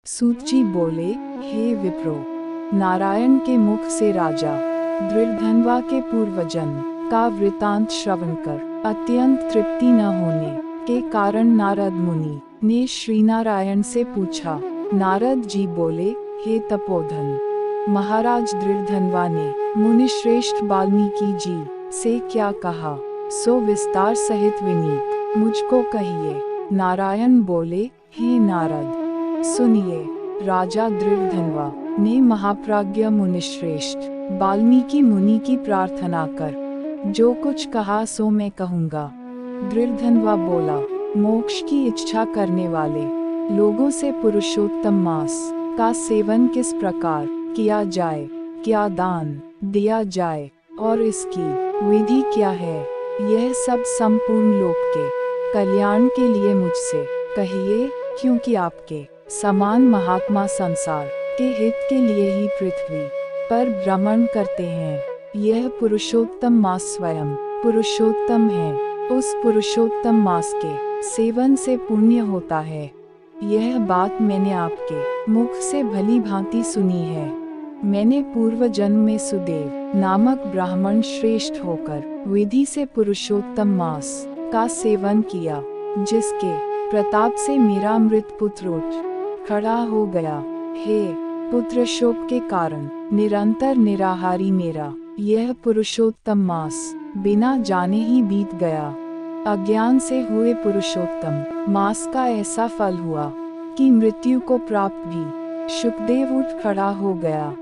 सूत जी बोले, हे विप्रो, नारायण के मुख से राजा दृढ़धनवा के पूर्वजन्म का वृतांत श्रवण कर अत्यंत तृप्ति न होने के कारण नारद मुनि ने श्रीनारायण से पूछा। नारद जी बोले, हे तपोधन, महाराज दृढ़धनवा ने मुनिश्रेष्ठ वाल्मीकि जी से क्या कहा, सो विस्तार सहित विनीत मुझको कहिए। नारायण बोले, हे नारद, सुनिए। राजा दृढ़धनवा ने महाप्राज्ञ मुनिश्रेष्ठ वाल्मीकि मुनि की प्रार्थना कर जो कुछ कहा सो मैं कहूँगा। दृढ़धनवा बोला, मोक्ष की इच्छा करने वाले लोगों से पुरुषोत्तम मास का सेवन किस प्रकार किया जाए, क्या दान दिया जाए और इसकी विधि क्या है, यह सब संपूर्ण लोक के कल्याण के लिए मुझसे कहिए, क्योंकि आपके समान महात्मा संसार के हित के लिए ही पृथ्वी पर भ्रमण करते हैं। यह पुरुषोत्तम मास स्वयं पुरुषोत्तम है। उस पुरुषोत्तम मास के सेवन से पुण्य होता है। यह बात मैंने आपके मुख से भली भांति सुनी है। मैंने पूर्व जन्म में सुदेव नामक ब्राह्मण श्रेष्ठ होकर विधि से पुरुषोत्तम मास का सेवन किया, जिसके प्रताप से मेरा मृत पुत्र उठ खड़ा हो गया। हे पुत्र शोक के कारण निरंतर निराहारी मेरा यह पुरुषोत्तम मास बिना जाने ही बीत गया। अज्ञान से हुए पुरुषोत्तम मास का ऐसा फल हुआ कि मृत्यु को प्राप्त भी शुकदेव उठ खड़ा हो गया।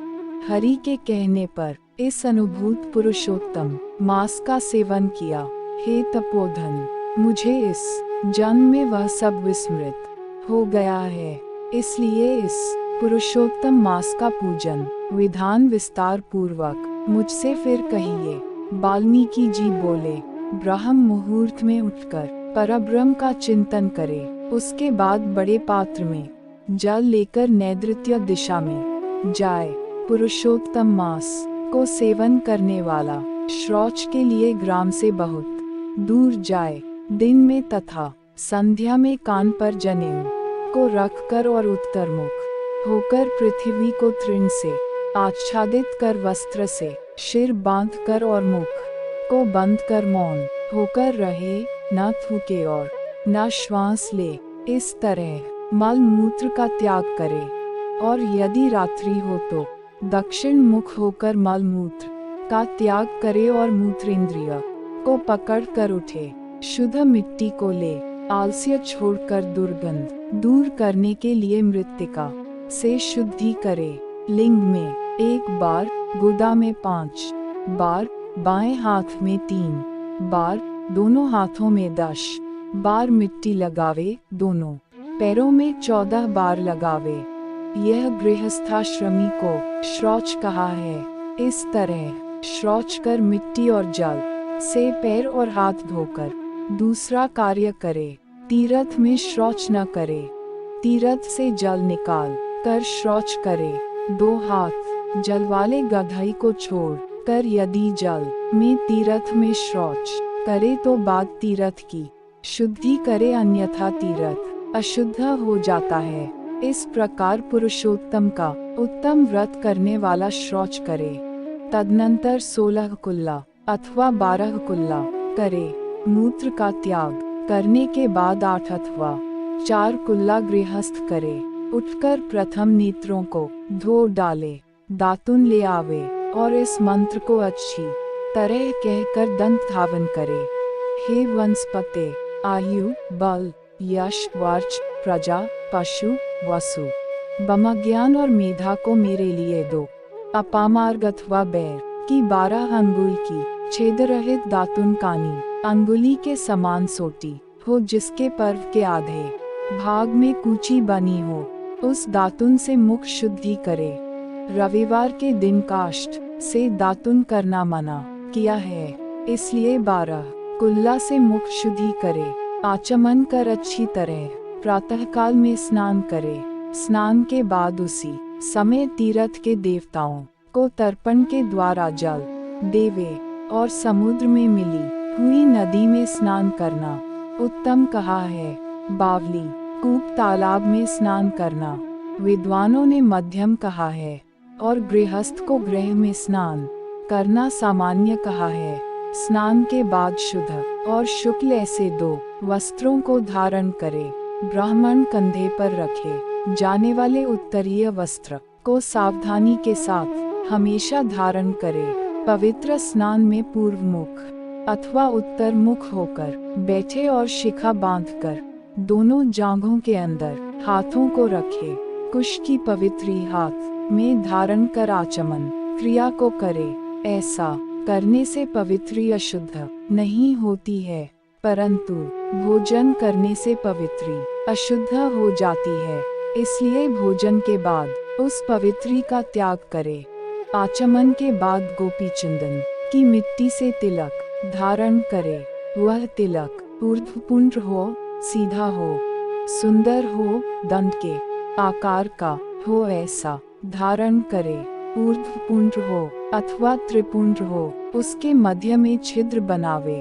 हरि के कहने पर इस अनुभूत पुरुषोत्तम मास का सेवन किया। हे तपोधन, मुझे इस जन्म में वह सब विस्मृत हो गया है, इसलिए इस पुरुषोत्तम मास का पूजन विधान विस्तार पूर्वक मुझसे फिर कहिए। वाल्मीकि जी बोले, ब्रह्म मुहूर्त में उठकर परब्रह्म का चिंतन करे, उसके बाद बड़े पात्र में जल लेकर नैऋत्य दिशा में जाए। पुरुषोत्तम मास को सेवन करने वाला शौच के लिए ग्राम से बहुत दूर जाए। दिन में तथा संध्या में कान पर जनेऊ को रखकर और उत्तरमुख होकर पृथ्वी को तृण से आच्छादित कर वस्त्र से सिर बांधकर और मुख को बंद कर मौन होकर रहे, न थूके और न श्वास ले। इस तरह मल मूत्र का त्याग करे और यदि रात्रि हो तो दक्षिण मुख होकर मल मूत्र का त्याग करे और मूत्रेंद्रिय को पकड़ कर उठे। शुद्ध मिट्टी को ले आलस्य छोड़कर दुर्गंध दूर करने के लिए मृत्तिका से शुद्धि करे। लिंग में 1 बार, गुदा में 5 बार, बाएं हाथ में 3 बार, दोनों हाथों में 10 बार मिट्टी लगावे, दोनों पैरों में 14 बार लगावे। यह गृहस्थाश्रमी को शौच कहा है। इस तरह शौच कर मिट्टी और जल से पैर और हाथ धोकर दूसरा कार्य करे। तीर्थ में शौच न करे, तीर्थ से जल निकाल कर शौच करे। 2 हाथ जल वाले गधई को छोड़ कर यदि जल में तीर्थ में शौच करे तो बाद तीर्थ की शुद्धि करे, अन्यथा तीर्थ अशुद्ध हो जाता है। इस प्रकार पुरुषोत्तम का उत्तम व्रत करने वाला शौच करे। तदनंतर 16 कुल्ला अथवा 12 कुल्ला करे। मूत्र का त्याग करने के बाद 8 अथवा 4 कुल्ला गृहस्थ करे। उठकर प्रथम नेत्रों को धो डाले, दातुन ले आवे और इस मंत्र को अच्छी तरह कहकर दंत धावन करे। हे वनस्पते, आयु, बल, यश, वर्च, प्रजा, पशु, वसु, ब्रह्मज्ञान और मेधा को मेरे लिए दो। अपामार्ग अथवा बैर की 12 अंगुल की छेद रहित दातुन कानी अंगुली के समान सोटी हो, जिसके पर्व के आधे भाग में कूची बनी हो, उस दातुन से मुख शुद्धि करे। रविवार के दिन काष्ठ से दातुन करना मना किया है, इसलिए 12 कुल्ला से मुख शुद्धि करे। आचमन कर अच्छी तरह प्रातःकाल में स्नान करे। स्नान के बाद उसी समय तीर्थ के देवताओं को तर्पण के द्वारा जल देवे और समुद्र में मिली हुई नदी में स्नान करना उत्तम कहा है। बावली, कूप, तालाब में स्नान करना विद्वानों ने मध्यम कहा है, और गृहस्थ को गृह में स्नान करना सामान्य कहा है। स्नान के बाद शुद्ध और शुक्ल ऐसे 2 वस्त्रों को धारण करे। ब्राह्मण कंधे पर रखे जाने वाले उत्तरीय वस्त्र को सावधानी के साथ हमेशा धारण करे। पवित्र स्नान में पूर्व मुख अथवा उत्तर मुख होकर बैठे और शिखा बांधकर दोनों जांघों के अंदर हाथों को रखे। कुश की पवित्री हाथ में धारण कर आचमन क्रिया को करे। ऐसा करने से पवित्री अशुद्ध नहीं होती है, परंतु भोजन करने से पवित्री अशुद्ध हो जाती है। इसलिए भोजन के बाद उस पवित्री का त्याग करे। आचमन के बाद गोपी चंदन की मिट्टी से तिलक धारण करे। वह तिलक ऊर्ध्वपुंड्र हो, सीधा हो, सुंदर हो, दंड के आकार का हो ऐसा धारण करे। ऊर्ध्वपुंड्र हो अथवा त्रिपुंड्र हो, उसके मध्य में छिद्र बनावे।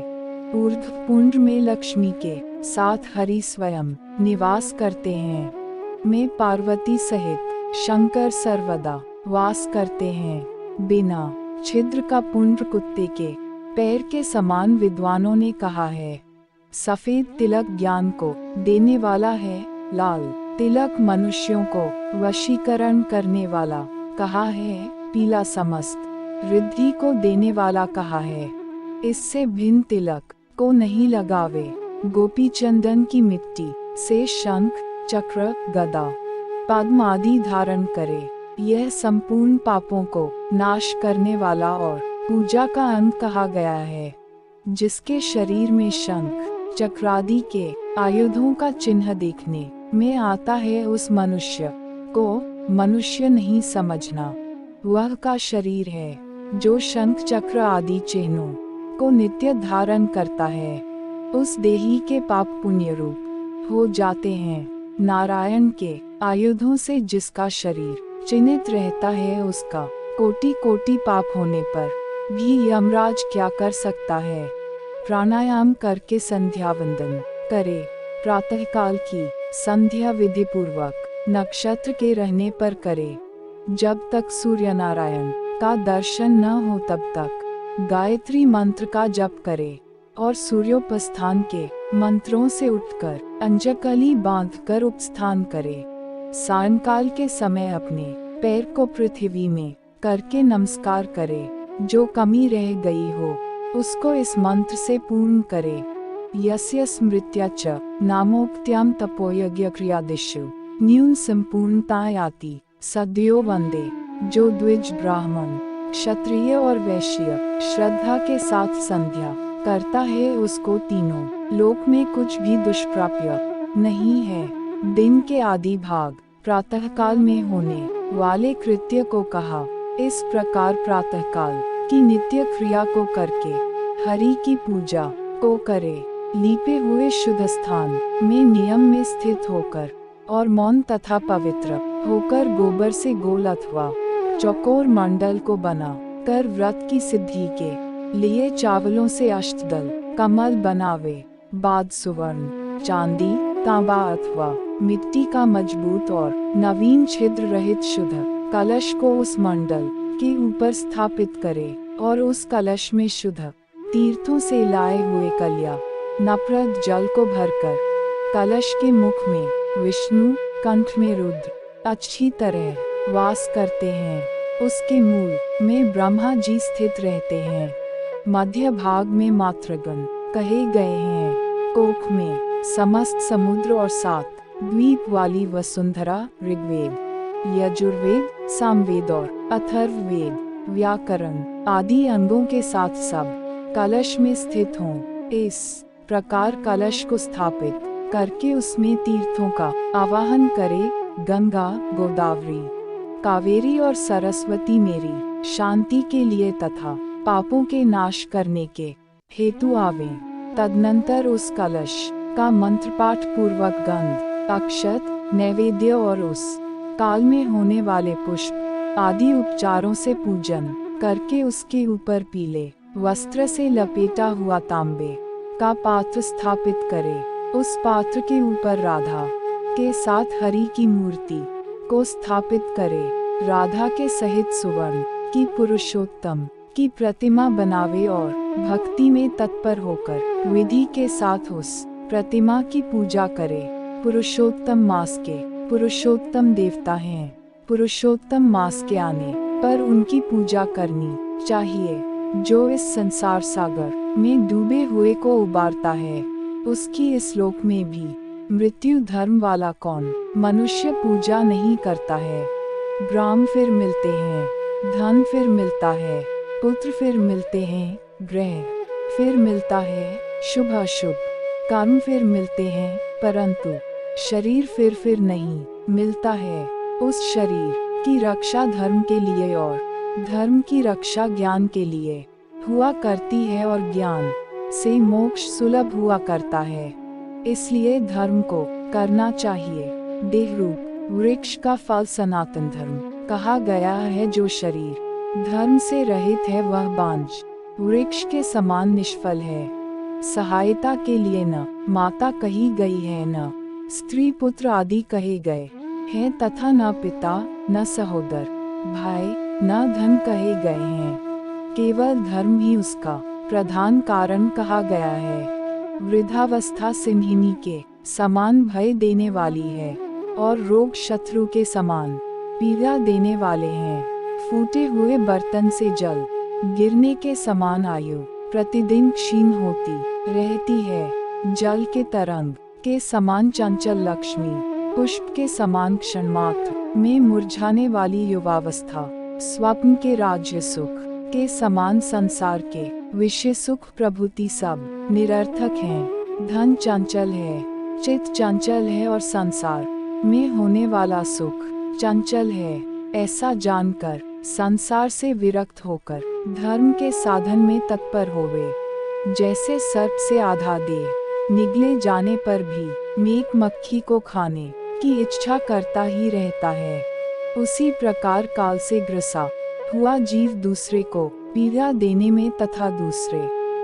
ऊर्ध्वपुंड्र में लक्ष्मी के साथ हरि स्वयं निवास करते हैं। में पार्वती सहित शंकर सर्वदा वास करते हैं। बिना छिद्र का पुंड्र कुत्ते के पैर के समान विद्वानों ने कहा है। सफेद तिलक ज्ञान को देने वाला है। लाल तिलक मनुष्यों को वशीकरण करने वाला कहा है। पीला समस्त रिद्धि को देने वाला कहा है। इससे भिन्न तिलक को नहीं लगावे। गोपी चंदन की मिट्टी से शंख, चक्र, गदा, पद्म आदि धारण करे। यह संपूर्ण पापों को नाश करने वाला और पूजा का अंग कहा गया है। जिसके शरीर में शंख, चक्रादि के आयुधों का चिन्ह देखने में आता है, उस मनुष्य को मनुष्य नहीं समझना। वह का शरीर है जो शंख, चक्र आदि चिन्हों को नित्य धारण करता है। उस देही के पाप पुण्य रूप हो जाते हैं। नारायण के आयुधों से जिसका शरीर चिन्हित रहता है, उसका कोटि कोटि पाप होने पर भी यमराज क्या कर सकता है। प्राणायाम करके संध्या वंदन करे। प्रातःकाल की संध्या विधि पूर्वक नक्षत्र के रहने पर करे। जब तक सूर्य नारायण का दर्शन न हो तब तक गायत्री मंत्र का जप करे और सूर्योपस्थान के मंत्रों से उठकर अंजकली बांधकर उपस्थान करे। सायंकाल के समय अपने पैर को पृथ्वी में करके नमस्कार करे। जो कमी रह गई हो उसको इस मंत्र से पूर्ण करे। यस्य स्मृत्या च नामोक्त्याम तपोयज्ञ क्रियादिषु न्यून संपूर्णता याति सद्यो वंदे। जो द्विज ब्राह्मण, क्षत्रिय और वैश्य श्रद्धा के साथ संध्या करता है, उसको तीनों लोक में कुछ भी दुष्प्राप्य नहीं है। दिन के आदि भाग प्रातःकाल में होने वाले कृत्य को कहा। इस प्रकार प्रातःकाल की नित्य क्रिया को करके हरि की पूजा को करे। लीपे हुए शुद्ध स्थान में नियम में स्थित होकर और मौन तथा पवित्र होकर गोबर से गोल अथवा चौकोर मंडल को बना कर व्रत की सिद्धि के लिए चावलों से अष्टदल कमल बनावे। बाद सुवर्ण, चांदी, तांबा अथवा मिट्टी का मजबूत और नवीन छिद्र रहित शुद्ध कलश को उस मंडल के ऊपर स्थापित करे और उस कलश में शुद्ध तीर्थों से लाए हुए कल्या नप्रद जल को भरकर कलश के मुख में विष्णु, कंठ में रुद्र अच्छी तरह वास करते हैं। उसके मूल में ब्रह्मा जी स्थित रहते हैं। मध्य भाग में मातृगण कहे गए हैं। कोख में समस्त समुद्र और 7 द्वीप वाली वसुंधरा ऋग्वेद, यजुर्वेद, सामवेद और अथर्ववेद, व्याकरण आदि अंगों के साथ सब कलश में स्थित हों। इस प्रकार कलश को स्थापित करके उसमें तीर्थों का आवाहन करे। गंगा, गोदावरी, कावेरी और सरस्वती मेरी शांति के लिए तथा पापों के नाश करने के हेतु आवे। तदनंतर उस कलश का मंत्र पाठ पूर्वक गंध, अक्षत, नैवेद्य और उस काल में होने वाले पुष्प आदि उपचारों से पूजन करके उसके ऊपर पीले वस्त्र से लपेटा हुआ तांबे का पात्र स्थापित करे। उस पात्र के ऊपर राधा के साथ हरि की मूर्ति को स्थापित करे। राधा के सहित सुवर्ण की पुरुषोत्तम की प्रतिमा बनावे और भक्ति में तत्पर होकर विधि के साथ उस प्रतिमा की पूजा करे। पुरुषोत्तम मास के पुरुषोत्तम देवता हैं। पुरुषोत्तम मास के आने पर उनकी पूजा करनी चाहिए। जो इस संसार सागर में डूबे हुए को उबारता है, उसकी इस लोक में भी मृत्यु धर्म वाला कौन मनुष्य पूजा नहीं करता है। ग्राम फिर मिलते हैं, धन फिर मिलता है, पुत्र फिर मिलते हैं, ग्रह फिर मिलता है, शुभ अशुभ कर्म फिर मिलते हैं, परंतु शरीर फिर नहीं मिलता है। उस शरीर की रक्षा धर्म के लिए और धर्म की रक्षा ज्ञान के लिए हुआ करती है और ज्ञान से मोक्ष सुलभ हुआ करता है। इसलिए धर्म को करना चाहिए। देह रूप वृक्ष का फल सनातन धर्म कहा गया है। जो शरीर धर्म से रहित है वह बांझ वृक्ष के समान निष्फल है। सहायता के लिए न माता कही गई है, न स्त्री पुत्र आदि कहे गए हैं, तथा न पिता न सहोदर भाई न धन कहे गए हैं। केवल धर्म ही उसका प्रधान कारण कहा गया है। वृद्धावस्था सिंहिनी के समान भय देने वाली है और रोग शत्रु के समान पीड़ा देने वाले हैं। फूटे हुए बर्तन से जल गिरने के समान आयु प्रतिदिन क्षीण होती रहती है। जल के तरंग के समान चंचल लक्ष्मी, पुष्प के समान क्षणमात्र में मुरझाने वाली युवावस्था, स्वप्न के राज्य सुख के समान संसार के विषय सुख प्रभुति सब निरर्थक हैं। धन चंचल है, चित्त चंचल है और संसार में होने वाला सुख चंचल है। ऐसा जानकर संसार से विरक्त होकर धर्म के साधन में तत्पर होवे। जैसे सर्प से आधा देह निगले जाने पर भी मेघ मक्खी को खाने की इच्छा करता ही रहता है, उसी प्रकार काल से ग्रसा हुआ जीव दूसरे को पीड़ा देने में तथा दूसरे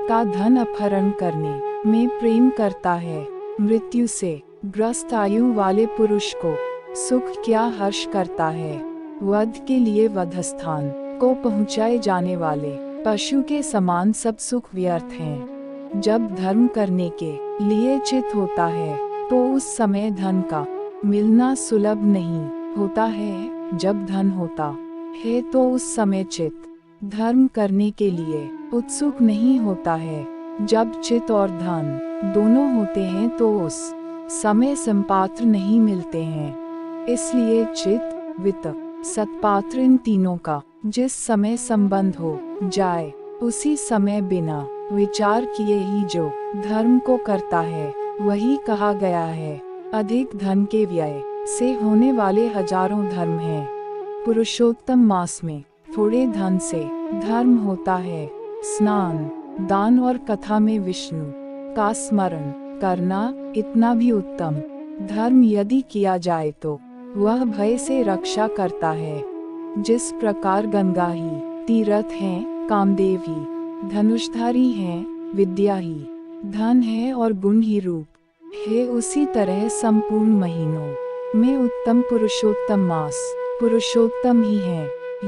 का धन अपहरण करने में प्रेम करता है। मृत्यु से ग्रस्त आयु वाले पुरुष को सुख क्या हर्ष करता है। वध के लिए वधस्थान को पहुँचाए जाने वाले पशु के समान सब सुख व्यर्थ हैं। जब धर्म करने के लिए चित होता है तो उस समय धन का मिलना सुलभ नहीं होता है। जब धन होता है तो उस समय चित धर्म करने के लिए उत्सुक नहीं होता है। जब चित और धन दोनों होते हैं तो उस समय संपात्र नहीं मिलते हैं। इसलिए चित वित्त सत्पात्र इन तीनों का जिस समय संबंध हो जाए उसी समय बिना विचार किए ही जो धर्म को करता है वही कहा गया है। अधिक धन के व्यय से होने वाले हजारों धर्म हैं। पुरुषोत्तम मास में थोड़े धन से धर्म होता है। स्नान, दान और कथा में विष्णु का स्मरण करना इतना भी उत्तम धर्म यदि किया जाए तो वह भय से रक्षा करता है। जिस प्रकार गंगा ही तीर्थ है, कामदेव ही धनुषधारी है, विद्या ही धन है और गुण ही रूप है, उसी तरह संपूर्ण महीनों में उत्तम पुरुषोत्तम मास पुरुषोत्तम ही है।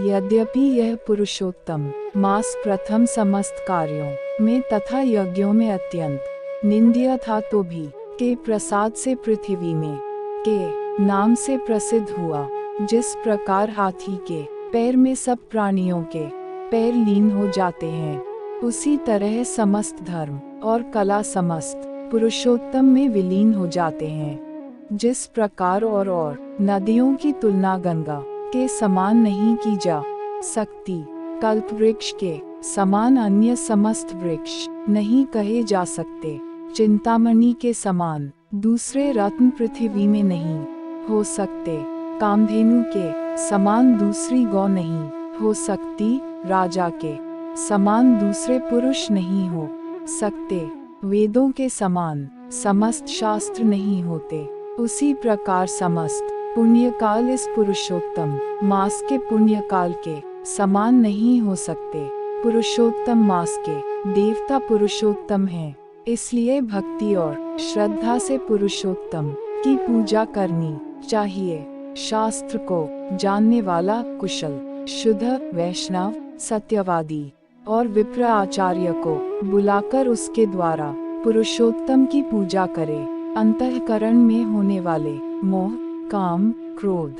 यद्यपि यह पुरुषोत्तम मास प्रथम समस्त कार्यों में तथा यज्ञों में अत्यंत निंद्य था तो भी के प्रसाद से पृथ्वी में के नाम से प्रसिद्ध हुआ। जिस प्रकार हाथी के पैर में सब प्राणियों के पैर लीन हो जाते हैं, उसी तरह समस्त धर्म और कला समस्त पुरुषोत्तम में विलीन हो जाते हैं। जिस प्रकार और नदियों की तुलना गंगा के समान नहीं की जा सकती, कल्प वृक्ष के समान अन्य समस्त वृक्ष नहीं कहे जा सकते, चिंतामणि के समान दूसरे रत्न पृथ्वी में नहीं हो सकते, कामधेनु के समान दूसरी गौ नहीं हो सकती, राजा के समान दूसरे पुरुष नहीं हो सकते, वेदों के समान समस्त शास्त्र नहीं होते, उसी प्रकार समस्त पुण्यकाल इस पुरुषोत्तम मास के पुण्यकाल के समान नहीं हो सकते। पुरुषोत्तम मास के देवता पुरुषोत्तम हैं, इसलिए भक्ति और श्रद्धा से पुरुषोत्तम की पूजा करनी चाहिए। शास्त्र को जानने वाला कुशल, शुद्ध वैष्णव, सत्यवादी और विप्र आचार्य को बुलाकर उसके द्वारा पुरुषोत्तम की पूजा करे। अंतःकरण में होने वाले मोह, काम, क्रोध,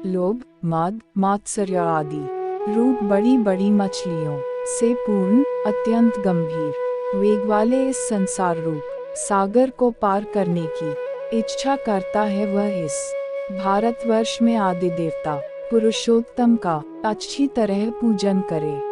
लोभ, मद, मात्सर्य आदि रूप बड़ी बड़ी मछलियों से पूर्ण, अत्यंत गंभीर वेग वाले इस संसार रूप सागर को पार करने की इच्छा करता है, वह इस भारतवर्ष में आदि देवता पुरुषोत्तम का अच्छी तरह पूजन करे।